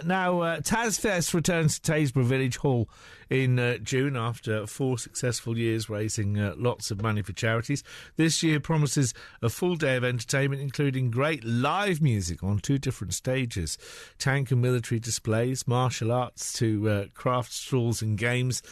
Now, TasFest returns to Taysborough Village Hall in June after 4 successful years raising lots of money for charities. This year promises a full day of entertainment, including great live music on 2 different stages, tank and military displays, martial arts to craft stalls and games.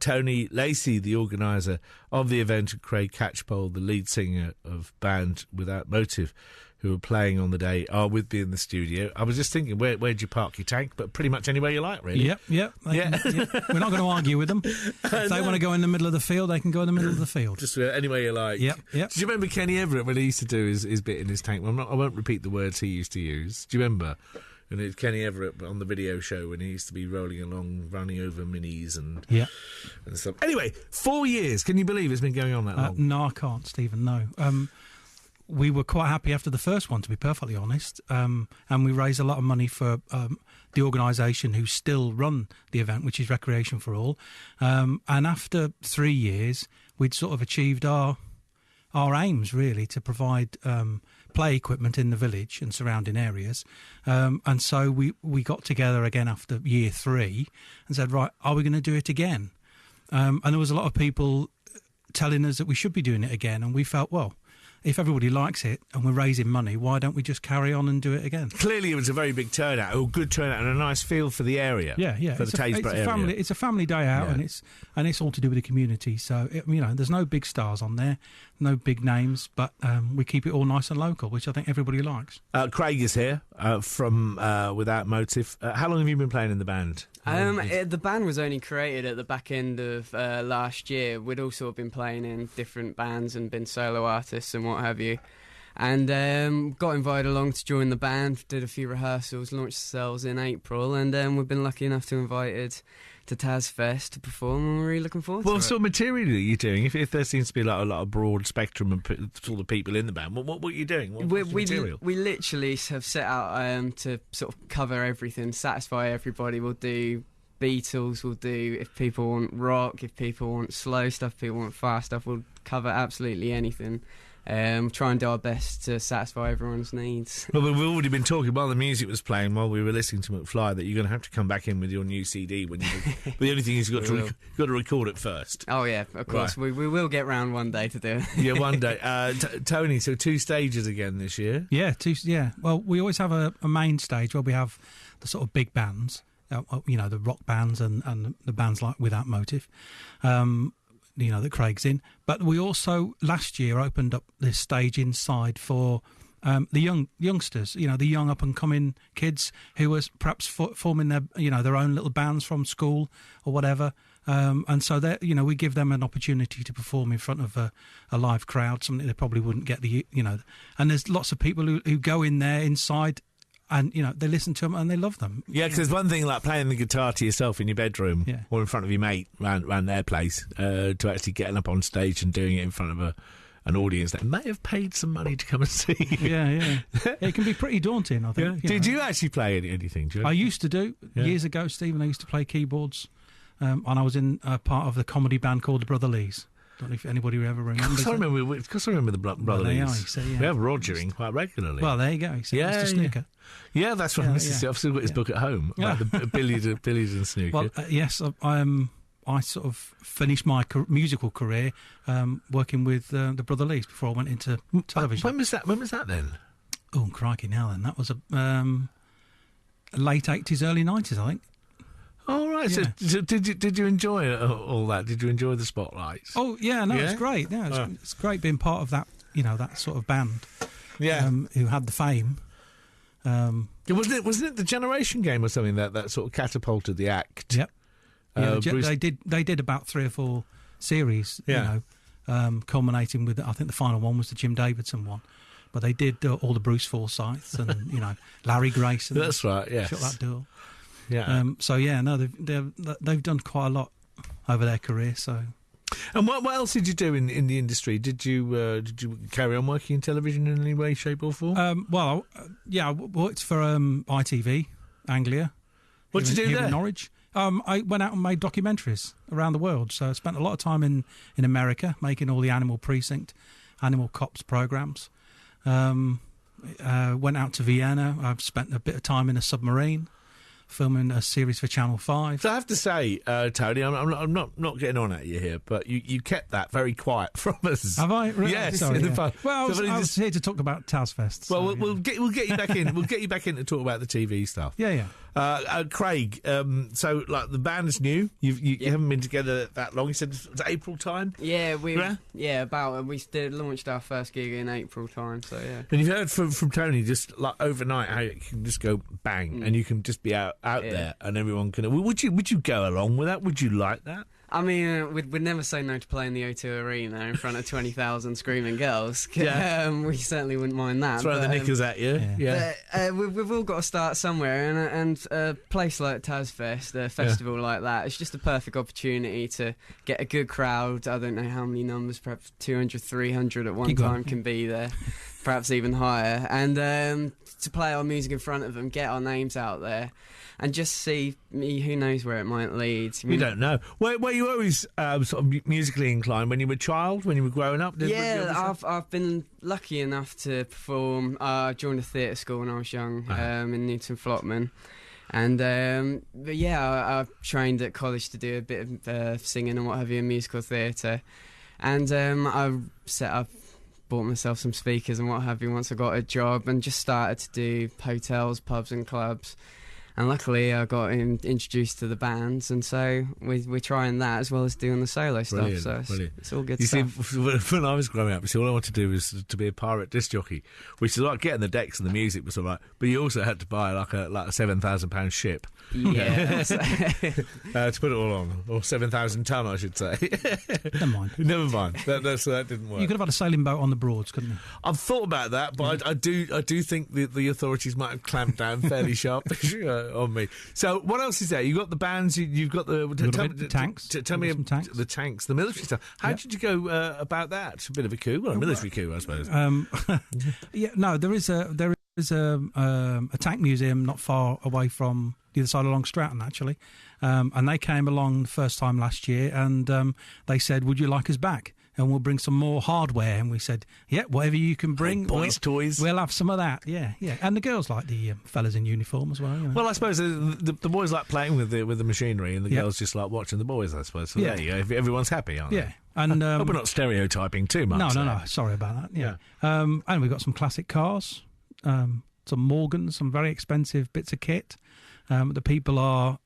Tony Lacey, the organiser of the event, and Craig Catchpole, the lead singer of band Without Motive, who are playing on the day, are with me in the studio. I was just thinking, where'd you park your tank? But pretty much anywhere you like, really. Yep. We're not going to argue with them. If they want to go in the middle of the field, they can go in the middle of the field. Just anywhere you like. Yep. Do you remember Kenny Everett when he used to do his bit in his tank? Well, I won't repeat the words he used to use. Do you remember? And it's Kenny Everett on the video show when he used to be rolling along, running over minis and stuff. Anyway, 4 years. Can you believe it's been going on that long? No, I can't, Stephen, no. We were quite happy after the first one, to be perfectly honest, and we raised a lot of money for the organisation who still run the event, which is Recreation for All. And after 3 years, we'd sort of achieved our aims, really, to provide play equipment in the village and surrounding areas. And so we got together again after year 3 and said, right, are we going to do it again? And there was a lot of people telling us that we should be doing it again, and we felt, well, if everybody likes it and we're raising money, why don't we just carry on and do it again? Clearly it was a very big turnout, a good turnout, and a nice feel for the area. Yeah. For the Taysborough area. It's a family day out, and it's all to do with the community. So, there's no big stars on there, no big names, but we keep it all nice and local, which I think everybody likes. Craig is here from Without Motive. How long have you been playing in the band? The band was only created at the back end of last year. We'd all sort of been playing in different bands and been solo artists and what have you. And got invited along to join the band, did a few rehearsals, launched ourselves in April, and we've been lucky enough to be invited to TasFest to perform, and we're really looking forward to it. What sort of material are you doing? If there seems to be like a lot of broad spectrum of sort of people in the band, what are you doing? What's the material? We literally have set out to sort of cover everything, satisfy everybody. We'll do Beatles, we'll do, if people want rock, if people want slow stuff, if people want fast stuff, we'll cover absolutely anything. Try and do our best to satisfy everyone's needs. Well, we've already been talking while the music was playing, while we were listening to McFly, that you're going to have to come back in with your new CD. But the only thing is you've got to record it first. Oh yeah, of course. Right. We will get round one day to do it. Yeah, one day. Tony, so 2 stages again this year? Yeah, 2. Yeah. Well, we always have a main stage where we have the sort of big bands, the rock bands and the bands like Without Motive. That Craig's in. But we also, last year, opened up this stage inside for the youngsters, the young up-and-coming kids who was perhaps forming their own little bands from school or whatever. And so, we give them an opportunity to perform in front of a live crowd, something they probably wouldn't get And there's lots of people who go in there inside, and, they listen to them and they love them. Yeah, because there's one thing like playing the guitar to yourself in your bedroom or in front of your mate around their place, to actually getting up on stage and doing it in front of an audience that may have paid some money to come and see you. Yeah. It can be pretty daunting, I think. Yeah. Did you actually play anything? I used to do. Years ago, Stephen, I used to play keyboards, and I was in part of the comedy band called the Brother Lees. I don't know if anybody ever remembers. I remember the Brother Lees. We have Roger in quite regularly. Well, there you go. Mr. Snooker. Yeah, that's right. I've still got his book at home about the billiards and snooker. Well, yes, I sort of finished my musical career working with the Brother Lees before I went into television. When was that then? Oh, crikey, now then. That was late 80s, early 90s, I think. Oh, right. Yeah. So did you enjoy all that? Did you enjoy the spotlights? Oh, yeah, no, it's great. Yeah, it's great being part of that, that sort of band who had the fame. Wasn't it the Generation Game or something that sort of catapulted the act? Yep. They did about 3 or 4 series, culminating with, I think the final one was the Jim Davidson one. But they did all the Bruce Forsyths and, Larry Grayson. That's right, yes. Shut that door. Yeah. They've done quite a lot over their career. So, and what else did you do in the industry? Did you carry on working in television in any way, shape, or form? I worked for ITV Anglia. What did you do there? In Norwich. I went out and made documentaries around the world. So I spent a lot of time in America making all the Animal Precinct, Animal Cops programs. Went out to Vienna. I've spent a bit of time in a submarine. filming a series for Channel 5. So I have to say, Tony, I'm not getting on at you here, but you kept that very quiet from us. Have I? Really? Yes. Sorry, in the yeah. pub. Well, So I was here to talk about TasFest. So, well, we'll get you back in. We'll get you back in to talk about the TV stuff. Yeah. Craig, so like the band is new. You haven't been together that long. You said it's April time. Yeah, we launched our first gig in April time. So yeah. And you've heard from Tony just like overnight how you can just go bang and you can just be out there and everyone can. Would you go along with that? Would you like that? I mean, we'd never say no to playing the O2 Arena in front of 20,000 screaming girls. Yeah. We certainly wouldn't mind that. Throw the knickers at you. Yeah. We've all got to start somewhere, and a place like TasFest, a festival like that, it's just a perfect opportunity to get a good crowd. I don't know how many numbers, perhaps 200, 300 at one time can be there, perhaps even higher. And to play our music in front of them, get our names out there. And just see, who knows where it might lead. You don't know. Were you always sort of musically inclined when you were a child, when you were growing up? I've been lucky enough to perform. I joined a theatre school when I was young in Newton Flotman. And I trained at college to do a bit of singing and what have you in musical theatre. And I bought myself some speakers and what have you once I got a job and just started to do hotels, pubs and clubs. And luckily I got introduced to the bands, and so we're trying that as well as doing the solo stuff. So it's all good stuff. See, when I was growing up, all I wanted to do was to be a pirate disc jockey, which is like getting the decks and the music was all right, but you also had to buy like a £7,000 ship. Yeah. To put it all on, or 7,000 ton, I should say. Never mind. That didn't work. You could have had a sailing boat on the Broads, couldn't you? I've thought about that, but I do think the authorities might have clamped down fairly sharp on me. So what else is there? You've got the bands. You've got the tanks. Tell me about the tanks, the military stuff. How did you go about that? It's a bit of a coup, a military coup, I suppose. There is a tank museum not far away from the other side of Long Stratton, actually, and they came along the first time last year, and they said, "Would you like us back? And we'll bring some more hardware." And we said, "Yeah, whatever you can bring, boys' toys. We'll have some of that." Yeah. And the girls like the fellas in uniform as well. You know? Well, I suppose the boys like playing with the machinery, and the girls just like watching the boys. I suppose. So there you go. Everyone's happy, aren't they? Yeah. And hope we're not stereotyping too much. No. Sorry about that. Yeah. And we've got some classic cars, some Morgans, some very expensive bits of kit. The people are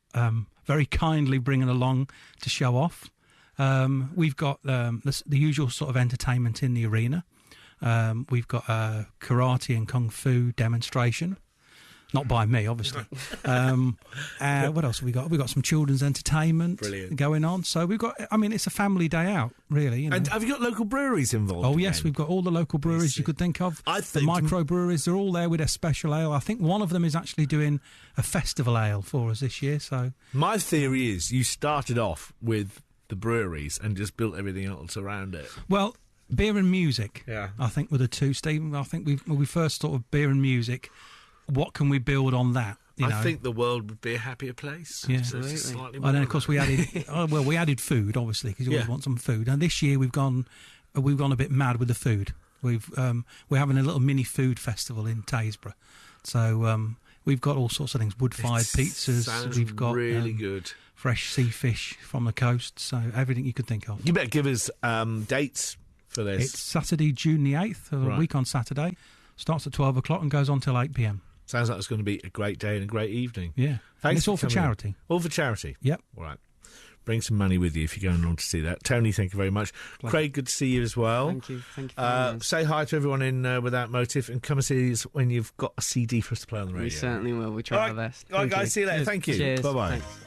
very kindly bringing along to show off. We've got the usual sort of entertainment in the arena. We've got a karate and kung fu demonstration, not by me, obviously. What else have we got? We've got some children's entertainment going on. So we've got, it's a family day out, really. You know. And have you got local breweries involved? Oh, yes, we've got all the local breweries you could think of. The microbreweries, they're all there with their special ale. I think one of them is actually doing a festival ale for us this year. So my theory is you started off with the breweries and just built everything else around it. Well, beer and music, I think, were the two, Stephen. I think we first thought of beer and music. What can we build on that? I think the world would be a happier place. Yeah, absolutely. And then, of course, we added we added food, obviously, because you always want some food. And this year we've gone a bit mad with the food. We're having a little mini food festival in Tasborough. So we've got all sorts of things: wood-fired pizzas. We've got really good fresh sea fish from the coast. So everything you could think of. You better give us dates for this. It's Saturday, June the 8th, a week on Saturday. Starts at 12 o'clock and goes on till 8 p.m. Sounds like it's going to be a great day and a great evening. Yeah. Thanks. It's all for charity. All for charity? Yep. All right. Bring some money with you if you're going on to see that. Tony, thank you very much. Pleasure. Craig, good to see you as well. Thank you very much. Say hi to everyone in Without Motive and come and see us when you've got a CD for us to play on the radio. We certainly will. We try our best. All right, guys, see you later. Cheers. Thank you. Cheers. Bye-bye. Thanks.